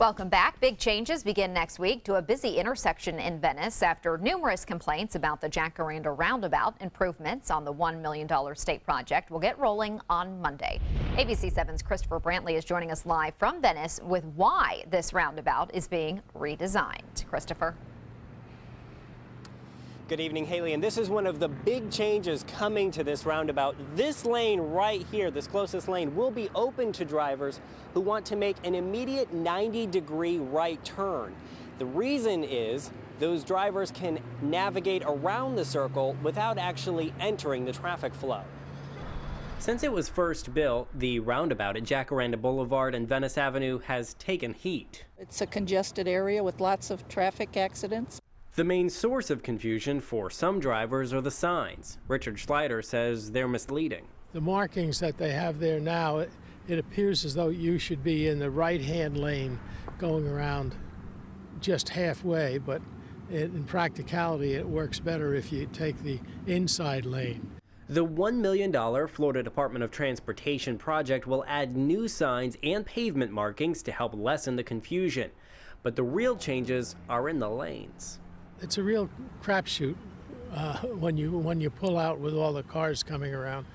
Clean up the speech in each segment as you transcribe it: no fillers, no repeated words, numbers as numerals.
Welcome back. Big changes begin next week to a busy intersection in Venice after numerous complaints about the Jacaranda roundabout. Improvements on the $1 million state project will get rolling on Monday. ABC 7's Christopher Brantley is joining us live from Venice with why this roundabout is being redesigned. Christopher. Good evening, Haley, and this is one of the big changes coming to this roundabout. This lane right here, this closest lane, will be open to drivers who want to make an immediate 90-degree right turn. The reason is those drivers can navigate around the circle without actually entering the traffic flow. Since it was first built, the roundabout at Jacaranda Boulevard and Venice Avenue has taken heat. It's a congested area with lots of traffic accidents. The main source of confusion for some drivers are the signs. Richard Schleider says they're misleading. The markings that they have there now, it appears as though you should be in the right-hand lane going around just halfway, but in practicality it works better if you take the inside lane. The $1 million Florida Department of Transportation project will add new signs and pavement markings to help lessen the confusion. But the real changes are in the lanes. It's a real crapshoot when you pull out with all the cars coming around.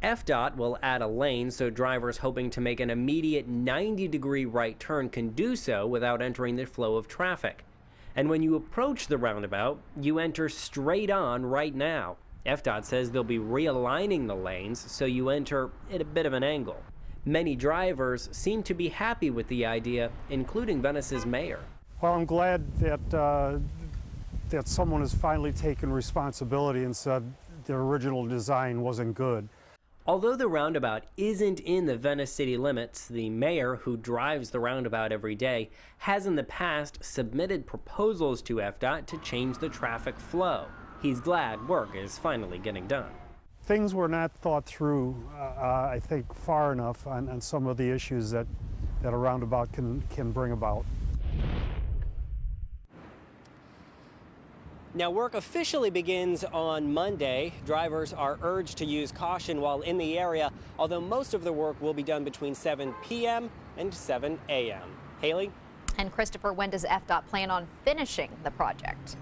FDOT will add a lane so drivers hoping to make an immediate 90-degree right turn can do so without entering the flow of traffic. And when you approach the roundabout, you enter straight on right now. FDOT says they'll be realigning the lanes so you enter at a bit of an angle. Many drivers seem to be happy with the idea, including Venice's mayor. Well, I'm glad that someone has finally taken responsibility and said the original design wasn't good. Although the roundabout isn't in the Venice city limits, the mayor, who drives the roundabout every day, has in the past submitted proposals to FDOT to change the traffic flow. He's glad work is finally getting done. Things were not thought through, I think, far enough on some of the issues that a roundabout can bring about. Now, work officially begins on Monday. Drivers are urged to use caution while in the area, although most of the work will be done between 7 p.m. and 7 a.m. Haley? And Christopher, when does FDOT plan on finishing the project?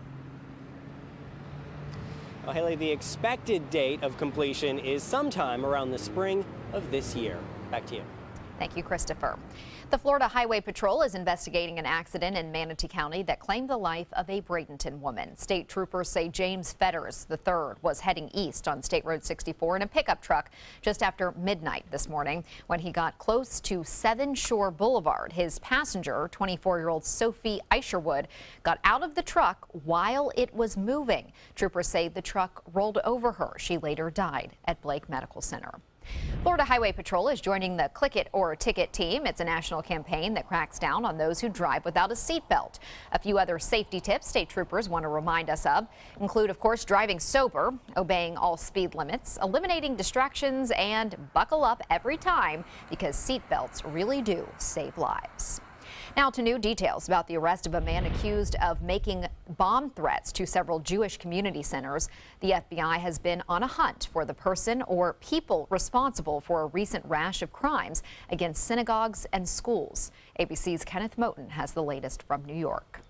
Well, Haley, the expected date of completion is sometime around the spring of this year. Back to you. Thank you, Christopher. The Florida Highway Patrol is investigating an accident in Manatee County that claimed the life of a Bradenton woman. State troopers say James Fetters III was heading east on State Road 64 in a pickup truck just after midnight this morning. When he got close to Seven Shore Boulevard, his passenger, 24-year-old Sophie Isherwood, got out of the truck while it was moving. Troopers say the truck rolled over her. She later died at Blake Medical Center. Florida Highway Patrol is joining the Click It or Ticket team. It's a national campaign that cracks down on those who drive without a seatbelt. A few other safety tips state troopers want to remind us of include, of course, driving sober, obeying all speed limits, eliminating distractions, and buckle up every time because seatbelts really do save lives. Now to new details about the arrest of a man accused of making bomb threats to several Jewish community centers. The FBI has been on a hunt for the person or people responsible for a recent rash of crimes against synagogues and schools. ABC's Kenneth Moten has the latest from New York.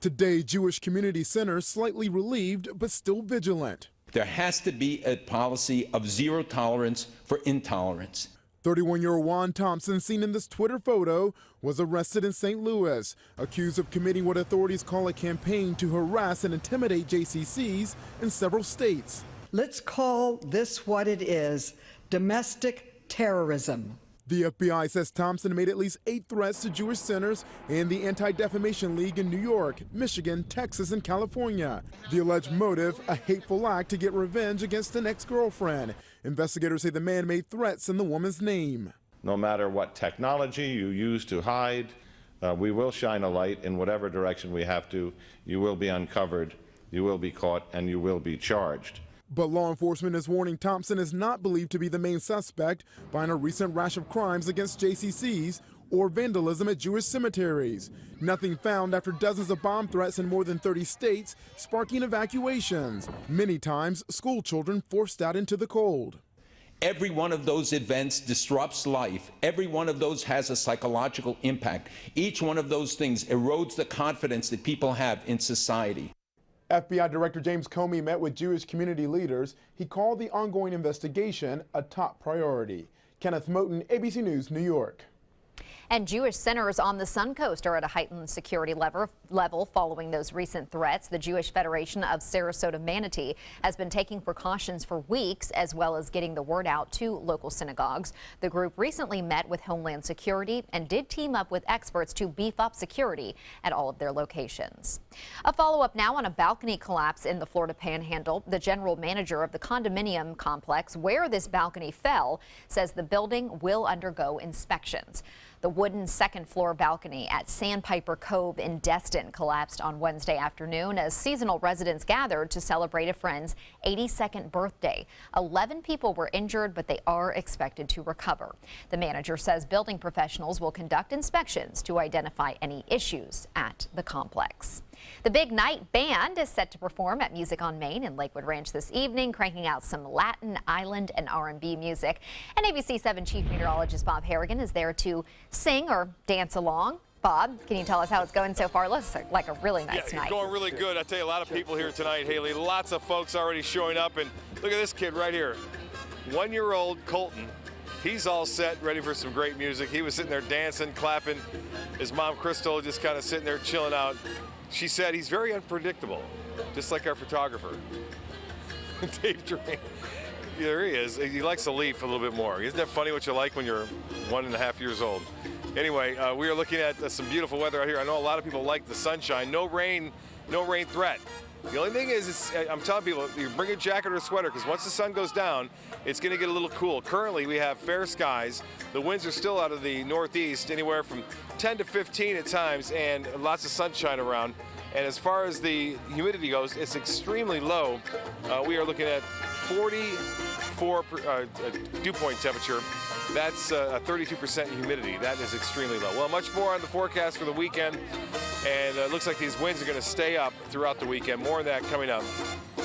Today, Jewish community centers slightly relieved but still vigilant. There has to be a policy of zero tolerance for intolerance. 31-year-old Juan Thompson, seen in this Twitter photo, was arrested in St. Louis, accused of committing what authorities call a campaign to harass and intimidate JCCs in several states. Let's call this what it is: domestic terrorism. The FBI says Thompson made at least 8 threats to Jewish centers and the Anti-Defamation League in New York, Michigan, Texas, and California. The alleged motive, a hateful act to get revenge against an ex-girlfriend. Investigators say the man made threats in the woman's name. No matter what technology you use to hide, we will shine a light in whatever direction we have to. You will be uncovered, you will be caught, and you will be charged. But law enforcement is warning Thompson is not believed to be the main suspect behind a recent rash of crimes against JCCs or vandalism at Jewish cemeteries. Nothing found after dozens of bomb threats in more than 30 states, sparking evacuations. Many times, school children forced out into the cold. Every one of those events disrupts life. Every one of those has a psychological impact. Each one of those things erodes the confidence that people have in society. FBI Director James Comey met with Jewish community leaders. He called the ongoing investigation a top priority. Kenneth Moten, ABC News, New York. And Jewish centers on the Suncoast are at a heightened security level following those recent threats. The Jewish Federation of Sarasota Manatee has been taking precautions for weeks, as well as getting the word out to local synagogues. The group recently met with Homeland Security and did team up with experts to beef up security at all of their locations. A follow-up now on a balcony collapse in the Florida Panhandle. The general manager of the condominium complex where this balcony fell says the building will undergo inspections. The wooden second-floor balcony at Sandpiper Cove in Destin collapsed on Wednesday afternoon as seasonal residents gathered to celebrate a friend's 82nd birthday. 11 people were injured, but they are expected to recover. The manager says building professionals will conduct inspections to identify any issues at the complex. The Big Night Band is set to perform at Music on Main in Lakewood Ranch this evening, cranking out some Latin, island, and R&B music. And ABC 7 Chief Meteorologist Bob Harrigan is there to sing or dance along. Bob, can you tell us how it's going so far? Looks like a really nice night. It's going really good. I tell you, a lot of people here tonight, Haley. Lots of folks already showing up. And look at this kid right here. 1-year-old Colton. He's all set, ready for some great music. He was sitting there dancing, clapping. His mom, Crystal, just kind of sitting there chilling out. She said he's very unpredictable, just like our photographer, Dave Drain. There he is. He likes the leaf a little bit more. Isn't that funny what you like when you're 1.5 years old? Anyway, we are looking at some beautiful weather out here. I know a lot of people like the sunshine. No rain threat. The only thing is I'm telling people, you bring a jacket or a sweater, because once the sun goes down, it's going to get a little cool. Currently, we have fair skies. The winds are still out of the northeast, anywhere from 10 to 15 at times, and lots of sunshine around. And as far as the humidity goes, it's extremely low. We are looking at 44 dew point temperature. That's 32% humidity. That is extremely low. Well, much more on the forecast for the weekend. And it looks like these winds are going to stay up throughout the weekend. More of that coming up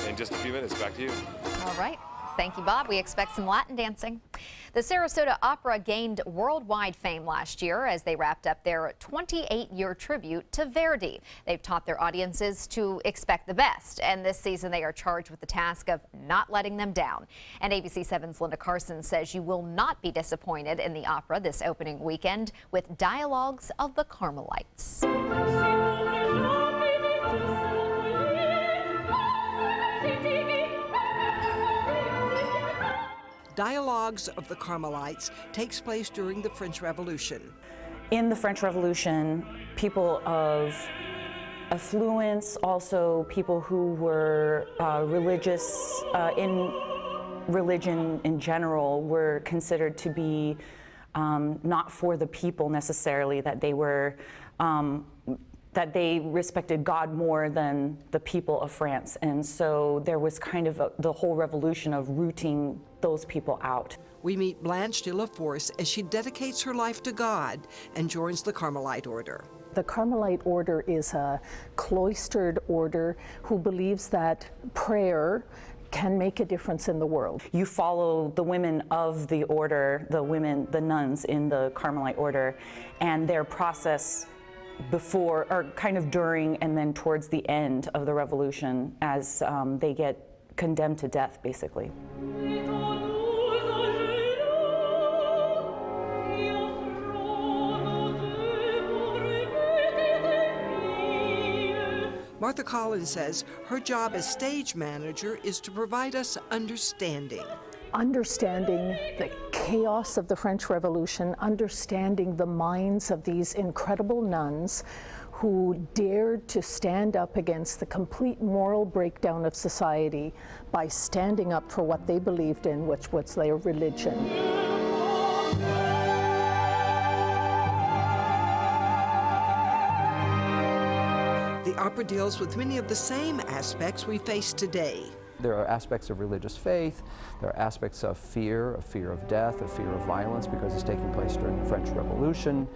in just a few minutes. Back to you. All right. Thank you, Bob. We expect some Latin dancing. The Sarasota Opera gained worldwide fame last year as they wrapped up their 28-year tribute to Verdi. They've taught their audiences to expect the best, and this season they are charged with the task of not letting them down. And ABC 7's Linda Carson says you will not be disappointed in the opera this opening weekend with Dialogues of the Carmelites. Dialogues of the Carmelites takes place during the French Revolution. In the French Revolution, people of affluence, also people who were religious in religion in general, were considered to be not for the people necessarily, that they were that they respected God more than the people of France. And so there was kind of the whole revolution of rooting those people out. We meet Blanche de la Force as she dedicates her life to God and joins the Carmelite order. The Carmelite order is a cloistered order who believes that prayer can make a difference in the world. You follow the women of the order, the nuns in the Carmelite order, and their process before, or kind of during, and then towards the end of the revolution as they get condemned to death, basically. Martha Collins says her job as stage manager is to provide us understanding. Understanding the chaos of the French Revolution, understanding the minds of these incredible nuns who dared to stand up against the complete moral breakdown of society by standing up for what they believed in, which was their religion. The opera deals with many of the same aspects we face today. There are aspects of religious faith, there are aspects of fear of death, of fear of violence because it's taking place during the French Revolution.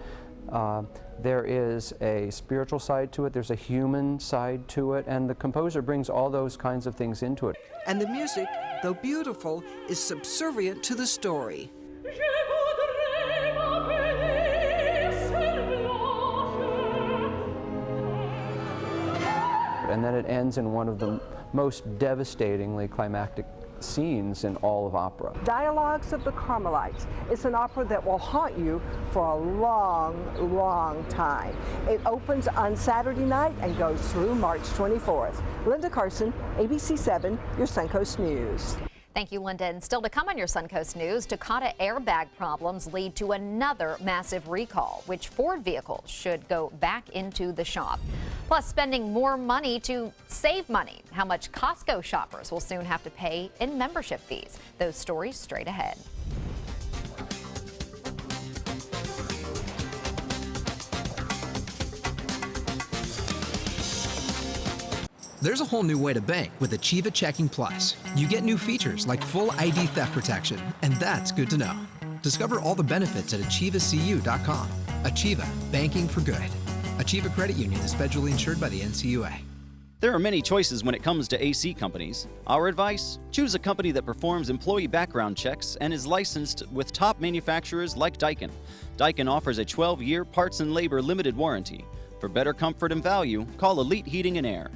There is a spiritual side to it, there's a human side to it, and the composer brings all those kinds of things into it. And the music, though beautiful, is subservient to the story. And then it ends in one of the most devastatingly climactic scenes in all of opera. Dialogues of the Carmelites. It's an opera that will haunt you for a long, long time. It opens on Saturday night and goes through March 24th. Linda Carson, ABC 7, your Suncoast News. Thank you, Linda. And still to come on your Suncoast News, Takata airbag problems lead to another massive recall, which Ford vehicles should go back into the shop. Plus, spending more money to save money. How much Costco shoppers will soon have to pay in membership fees. Those stories straight ahead. There's a whole new way to bank with Achieva Checking Plus. You get new features like full ID theft protection, and that's good to know. Discover all the benefits at AchievaCU.com. Achieva, banking for good. Achieva Credit Union is federally insured by the NCUA. There are many choices when it comes to AC companies. Our advice? Choose a company that performs employee background checks and is licensed with top manufacturers like Daikin. Daikin offers a 12-year parts and labor limited warranty. For better comfort and value, call Elite Heating and Air.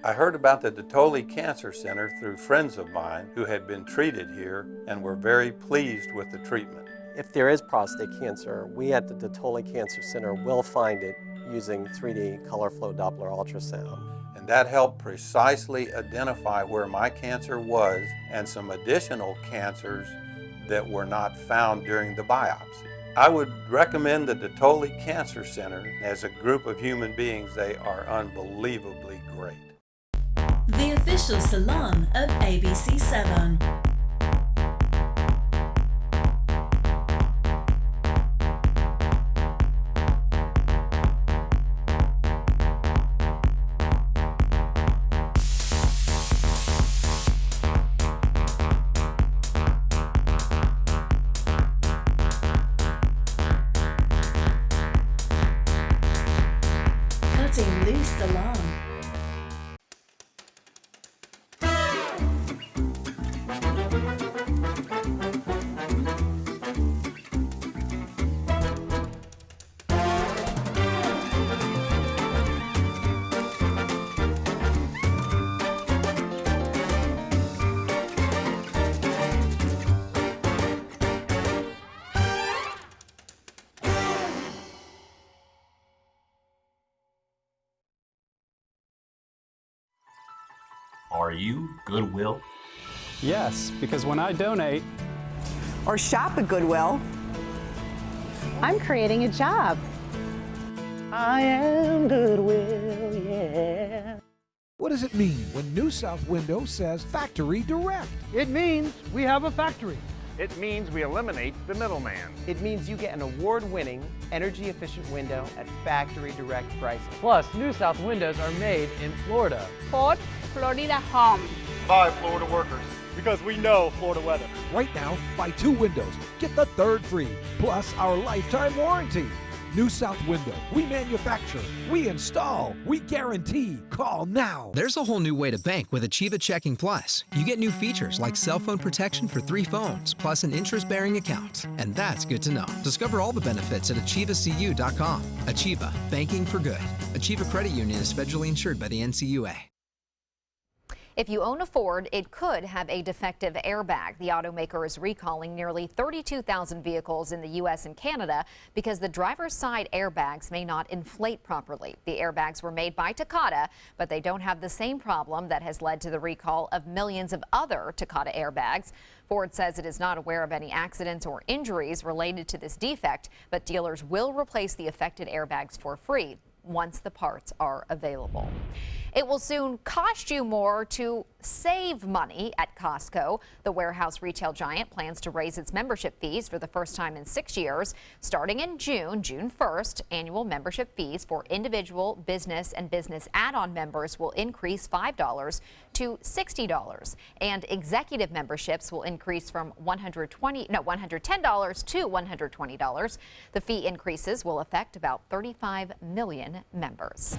I heard about the Dotole Cancer Center through friends of mine who had been treated here and were very pleased with the treatment. If there is prostate cancer, we at the Dotole Cancer Center will find it using 3D color flow Doppler ultrasound. And that helped precisely identify where my cancer was and some additional cancers that were not found during the biopsy. I would recommend the Dotole Cancer Center. As a group of human beings, they are unbelievably great. The official salon of ABC 7. Cutting Loose Salon. Are you Goodwill? Yes, because when I donate or shop at Goodwill, I'm creating a job. I am Goodwill, yeah. What does it mean when New South Window says Factory Direct? It means we have a factory. It means we eliminate the middleman. It means you get an award-winning, energy-efficient window at factory direct pricing. Plus, New South windows are made in Florida. Ford Florida Home. By Florida workers. Because we know Florida weather. Right now, buy 2 windows, get the 3rd free, plus our lifetime warranty. New South Window. We manufacture, we install, we guarantee. Call now. There's a whole new way to bank with Achieva Checking Plus. You get new features like cell phone protection for 3 phones, plus an interest-bearing account. And that's good to know. Discover all the benefits at AchievaCU.com. Achieva, banking for good. Achieva Credit Union is federally insured by the NCUA. If you own a Ford, it could have a defective airbag. The automaker is recalling nearly 32,000 vehicles in the U.S. and Canada because the driver's side airbags may not inflate properly. The airbags were made by Takata, but they don't have the same problem that has led to the recall of millions of other Takata airbags. Ford says it is not aware of any accidents or injuries related to this defect, but dealers will replace the affected airbags for free once the parts are available. It will soon cost you more to save money at Costco. The warehouse retail giant plans to raise its membership fees for the first time in 6 years. Starting in June 1st, annual membership fees for individual, business, and business add-on members will increase $5 to $60, and executive memberships will increase from $110 to $120. The fee increases will affect about 35 million members.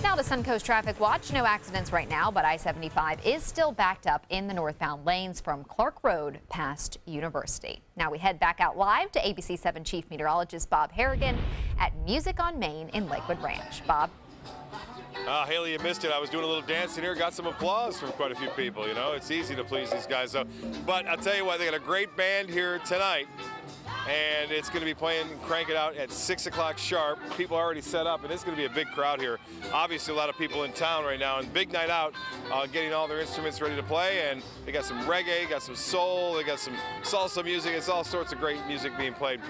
Now to Suncoast Traffic Watch. No accidents right now, but I-75 is still backed up in the northbound lanes from Clark Road past University. Now we head back out live to ABC 7 Chief Meteorologist Bob Harrigan at Music on Main in Lakewood Ranch. Bob? Haley, you missed it. I was doing a little dancing here, got some applause from quite a few people. You know, it's easy to please these guys. But I'll tell you what, they got a great band here tonight, and it's going to be playing Crank It Out at 6 o'clock sharp. People are already set up, and it's going to be a big crowd here. Obviously, a lot of people in town right now, and big night out, getting all their instruments ready to play. And they got some reggae, got some soul, they got some salsa music. It's all sorts of great music being played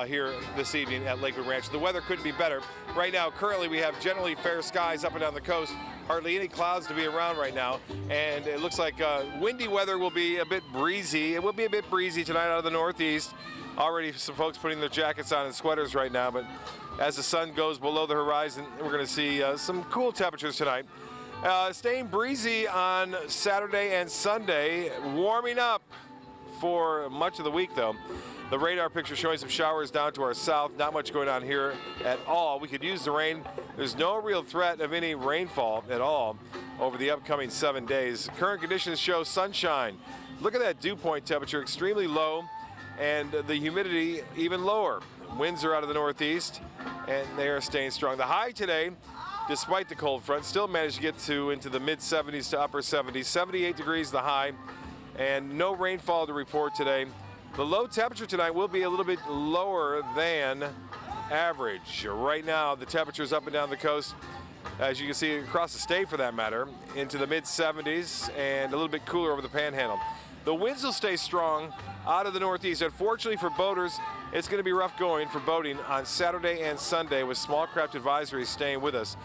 here this evening at Lakewood Ranch. The weather couldn't be better. Right now, currently, we have generally fair skies up and down the coast. Hardly any clouds to be around right now, and it looks like windy weather will be a bit breezy. It will be a bit breezy tonight out of the northeast. Already some folks putting their jackets on and sweaters right now, but as the sun goes below the horizon, we're going to see some cool temperatures tonight. Staying breezy on Saturday and Sunday, warming up for much of the week though. The radar picture showing some showers down to our south. Not much going on here at all. We could use the rain. There's no real threat of any rainfall at all over the upcoming 7 days. Current conditions show sunshine. Look at that dew point temperature, extremely low, and the humidity even lower. Winds are out of the northeast, and they are staying strong. The high today, despite the cold front, still managed to get into the mid-70s to upper 70s. 78 degrees the high, and no rainfall to report today. The low temperature tonight will be a little bit lower than average. Right now, the temperatures up and down the coast, as you can see across the state for that matter, into the mid-70s and a little bit cooler over the panhandle. The winds will stay strong out of the northeast. Unfortunately for boaters, it's going to be rough going for boating on Saturday and Sunday with small craft advisories staying with us.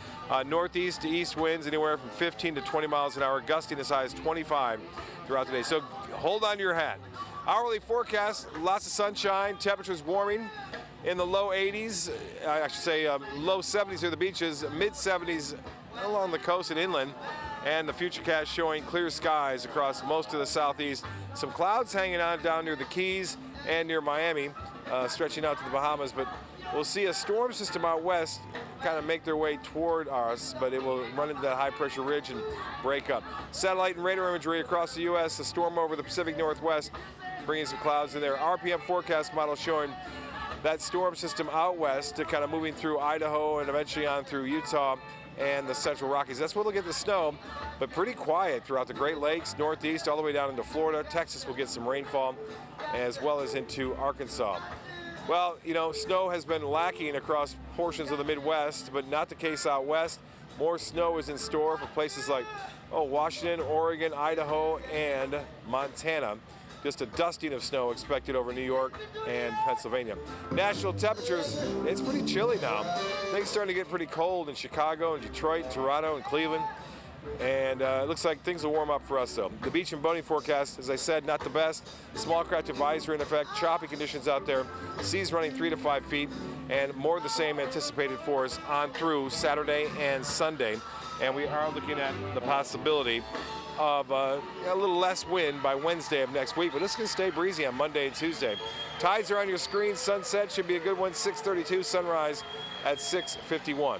Northeast to east winds anywhere from 15 to 20 miles an hour, gusting as high as 25 throughout the day. So hold on to your hat. Hourly forecast, lots of sunshine, temperatures warming in the low 80s, I should say low 70s near the beaches, mid 70s along the coast and inland, and the futurecast showing clear skies across most of the southeast. Some clouds hanging on down near the Keys and near Miami, stretching out to the Bahamas, but we'll see a storm system out west kind of make their way toward us, but it will run into that high pressure ridge and break up. Satellite and radar imagery across the U.S., a storm over the Pacific Northwest, bringing some clouds in there. RPM forecast model showing that storm system out west to kind of moving through Idaho and eventually on through Utah and the Central Rockies. That's where they'll get the snow, but pretty quiet throughout the Great Lakes, northeast, all the way down into Florida. Texas will get some rainfall, as well as into Arkansas. Well, you know, snow has been lacking across portions of the Midwest, but not the case out west. More snow is in store for places like Washington, Oregon, Idaho, and Montana. Just a dusting of snow expected over New York and Pennsylvania. National temperatures, it's pretty chilly now. Things starting to get pretty cold in Chicago and Detroit, Toronto, and Cleveland. And it looks like things will warm up for us, though. The beach and boating forecast, as I said, not the best. Small craft advisory in effect, choppy conditions out there. Seas running 3 to 5 feet, and more of the same anticipated for us on through Saturday and Sunday. And we are looking at the possibility of a little less wind by Wednesday of next week, but it's going to stay breezy on Monday and Tuesday. Tides are on your screen. Sunset should be a good one, 6:32. Sunrise at 6:51.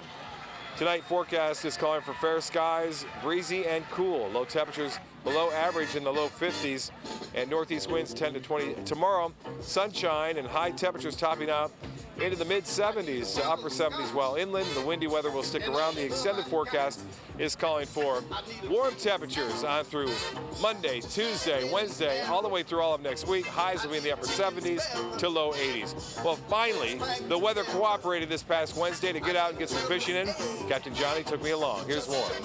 Tonight forecast is calling for fair skies, breezy and cool. Low temperatures below average in the low 50s, and northeast winds 10 to 20. Tomorrow, sunshine and high temperatures topping out into the mid-70s to upper 70s, while inland the windy weather will stick around. The extended forecast is calling for warm temperatures on through Monday, Tuesday, Wednesday, all the way through all of next week. Highs will be in the upper 70s to low 80s. Well, finally, the weather cooperated this past Wednesday to get out and get some fishing in. Captain Johnny took me along. Here's Warren.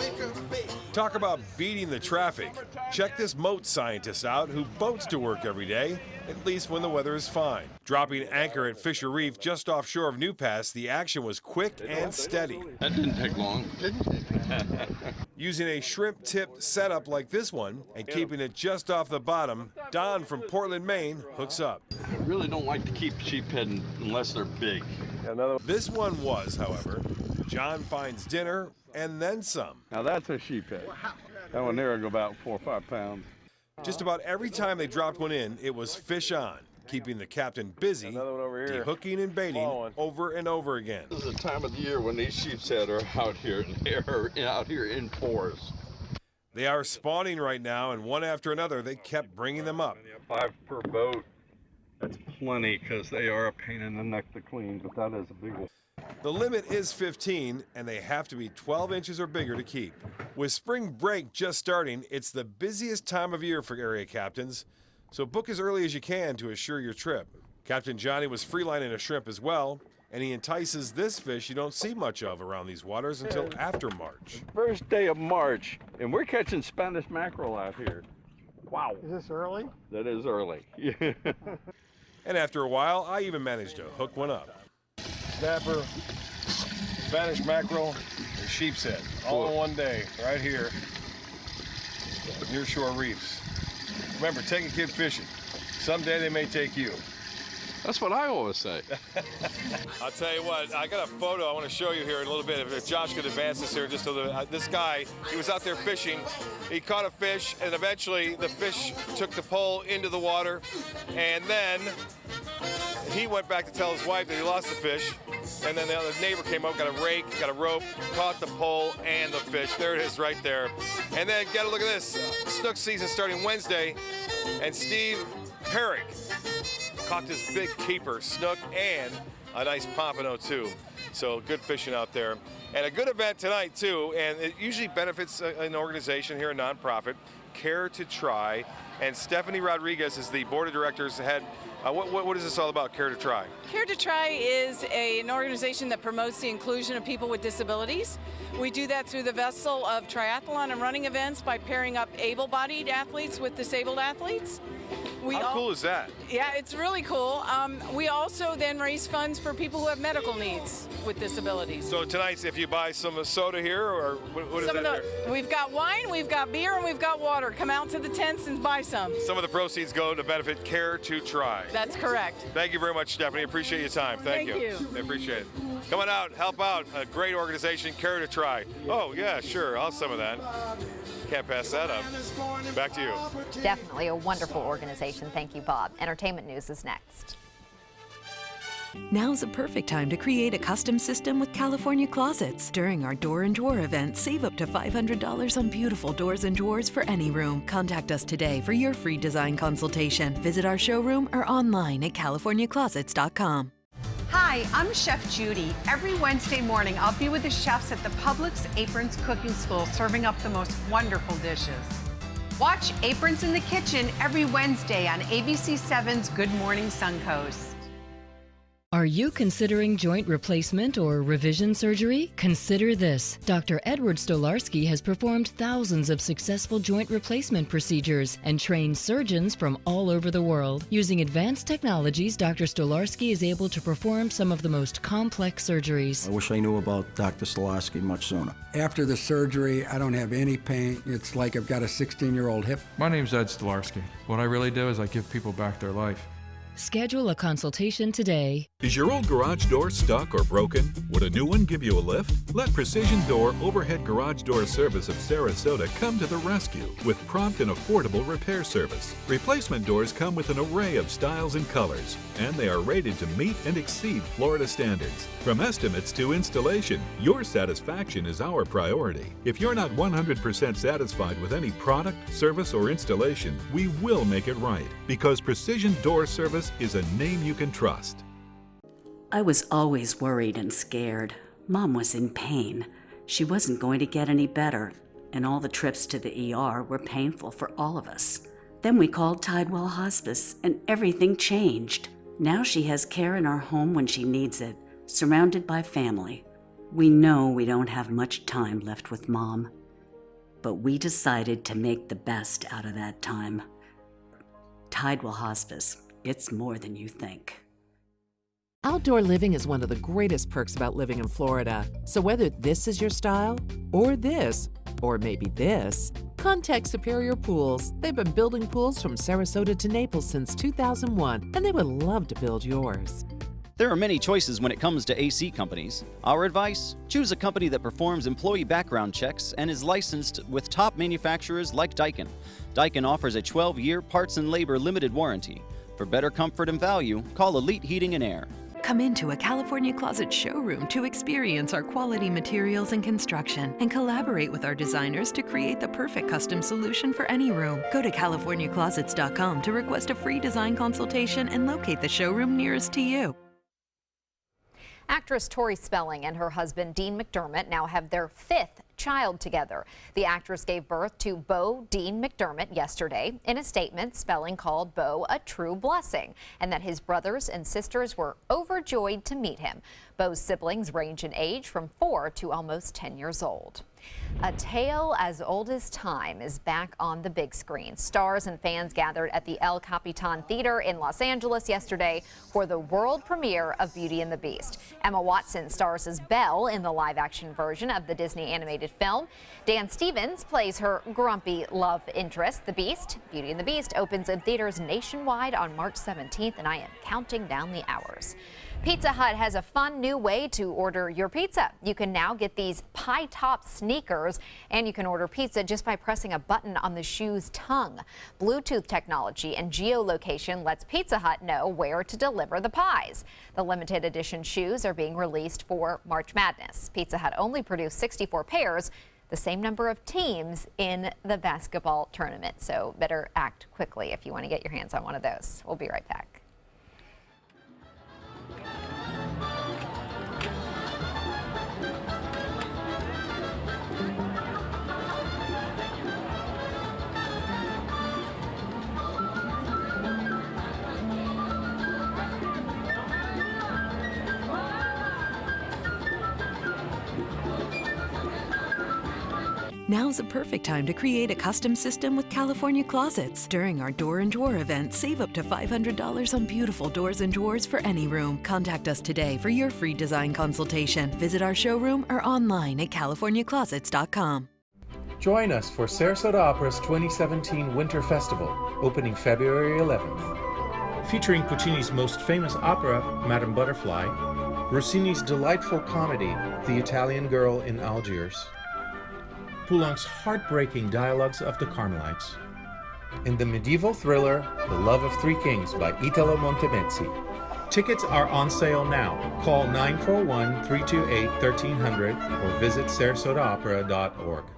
Talk about beating the traffic. Check this moat scientist out who boats to work every day at least when the weather is fine. Dropping anchor at Fisher Reef just offshore of New Pass, the action was quick and steady. That didn't take long. Using a shrimp tip setup like this one and keeping it just off the bottom, Don from Portland, Maine hooks up. I really don't like to keep sheephead unless they're big. This one was, however. John finds dinner and then some. Now that's a sheephead. That one there will go about 4 or 5 pounds. Just about every time they dropped one in, it was fish on, keeping the captain busy, hooking and baiting over and over again. This is the time of the year when these sheephead are out here, and they are out here in force. They are spawning right now, and one after another, they kept bringing them up. 5 per boat. That's plenty, because they are a pain in the neck to clean, but that is a big one. The limit is 15, and they have to be 12 inches or bigger to keep. With spring break just starting, it's the busiest time of year for area captains, so book as early as you can to assure your trip. Captain Johnny was freelining a shrimp as well, and he entices this fish you don't see much of around these waters until after March. First day of March, and we're catching Spanish mackerel out here. Wow. Is this early? That is early. And after a while, I even managed to hook one up. Snapper, Spanish mackerel, and sheep's head, all in one day, right here, near shore reefs. Remember, take a kid fishing. Someday they may take you. That's what I always say. I'll tell you what, I got a photo I want to show you here in a little bit. If Josh could advance this here just a little bit. This guy, he was out there fishing. He caught a fish, and eventually the fish took the pole into the water, and then he went back to tell his wife that he lost the fish, and then the other neighbor came up, got a rake, got a rope, caught the pole and the fish. There it is right there. And then get a look at this. Snook season starting Wednesday, and Steve Herrick caught this big keeper, snook, and a nice pompano too. So good fishing out there. And a good event tonight too, and it usually benefits an organization here, a nonprofit, Care to Try. And Stephanie Rodriguez is the board of directors head. What is this all about, Care to Try? Care to Try is an organization that promotes the inclusion of people with disabilities. We do that through the vessel of triathlon and running events by pairing up able-bodied athletes with disabled athletes. How cool is that? Yeah, it's really cool. We also then raise funds for people who have medical needs with disabilities. So tonight, if you buy some soda here, or what is that? We've got wine, we've got beer, and we've got water. Come out to the tents and buy some. Some of the proceeds go to benefit Care to Try. That's correct. Thank you very much, Stephanie. Appreciate your time. Thank you. I appreciate it. Come on out, help out. A great organization, Care to Try. Oh, yeah, sure. I'll have some of that. Can't pass that up. Back to you. Definitely a wonderful organization. Thank you, Bob. Entertainment news is next. Now's a perfect time to create a custom system with California Closets. During our Door and Drawer event, save up to $500 on beautiful doors and drawers for any room. Contact us today for your free design consultation. Visit our showroom or online at californiaclosets.com. Hi, I'm Chef Judy. Every Wednesday morning, I'll be with the chefs at the Publix Aprons Cooking School serving up the most wonderful dishes. Watch Aprons in the Kitchen every Wednesday on ABC7's Good Morning Suncoast. Are you considering joint replacement or revision surgery? Consider this. Dr. Edward Stolarski has performed thousands of successful joint replacement procedures and trained surgeons from all over the world. Using advanced technologies, Dr. Stolarski is able to perform some of the most complex surgeries. I wish I knew about Dr. Stolarski much sooner. After the surgery, I don't have any pain. It's like I've got a 16-year-old hip. My name's Ed Stolarski. What I really do is I give people back their life. Schedule a consultation today. Is your old garage door stuck or broken? Would a new one give you a lift? Let Precision Door Overhead Garage Door Service of Sarasota come to the rescue with prompt and affordable repair service. Replacement doors come with an array of styles and colors, and they are rated to meet and exceed Florida standards. From estimates to installation, your satisfaction is our priority. If you're not 100% satisfied with any product, service, or installation, we will make it right, because Precision Door Service is a name you can trust. I was always worried and scared. Mom was in pain. She wasn't going to get any better, and all the trips to the ER were painful for all of us. Then we called Tidewell Hospice, and everything changed. Now she has care in our home when she needs it, surrounded by family. We know we don't have much time left with Mom, but we decided to make the best out of that time. Tidewell Hospice. It's more than you think. Outdoor living is one of the greatest perks about living in Florida. So whether this is your style, or this, or maybe this, contact Superior Pools. They've been building pools from Sarasota to Naples since 2001, and they would love to build yours. There are many choices when it comes to AC companies. Our advice? Choose a company that performs employee background checks and is licensed with top manufacturers like Daikin. Daikin offers a 12-year parts and labor limited warranty. For better comfort and value, call Elite Heating and Air. Come into a California Closet showroom to experience our quality materials and construction and collaborate with our designers to create the perfect custom solution for any room. Go to CaliforniaClosets.com to request a free design consultation and locate the showroom nearest to you. Actress Tori Spelling and her husband Dean McDermott now have their 5th child together. The actress gave birth to Beau Dean McDermott yesterday. In a statement, Spelling called Beau a true blessing and that his brothers and sisters were overjoyed to meet him. Beau's siblings range in age from 4 to almost 10 years old. A Tale as Old as Time is back on the big screen. Stars and fans gathered at the El Capitan Theater in Los Angeles yesterday for the world premiere of Beauty and the Beast. Emma Watson stars as Belle in the live-action version of the Disney animated film. Dan Stevens plays her grumpy love interest, the Beast. Beauty and the Beast opens in theaters nationwide on March 17th, and I am counting down the hours. Pizza Hut has a fun new way to order your pizza. You can now get these pie-top sneakers, and you can order pizza just by pressing a button on the shoe's tongue. Bluetooth technology and geolocation lets Pizza Hut know where to deliver the pies. The limited edition shoes are being released for March Madness. Pizza Hut only produced 64 pairs, the same number of teams in the basketball tournament. So better act quickly if you want to get your hands on one of those. We'll be right back. Now's the perfect time to create a custom system with California Closets. During our Door and Drawer event, save up to $500 on beautiful doors and drawers for any room. Contact us today for your free design consultation. Visit our showroom or online at CaliforniaClosets.com. Join us for Sarasota Opera's 2017 Winter Festival, opening February 11th. Featuring Puccini's most famous opera, Madame Butterfly, Rossini's delightful comedy, The Italian Girl in Algiers, Poulenc's heartbreaking Dialogues of the Carmelites, and the medieval thriller The Love of Three Kings by Italo Montemezzi. Tickets are on sale now. Call 941-328-1300 or visit sarasotaopera.org.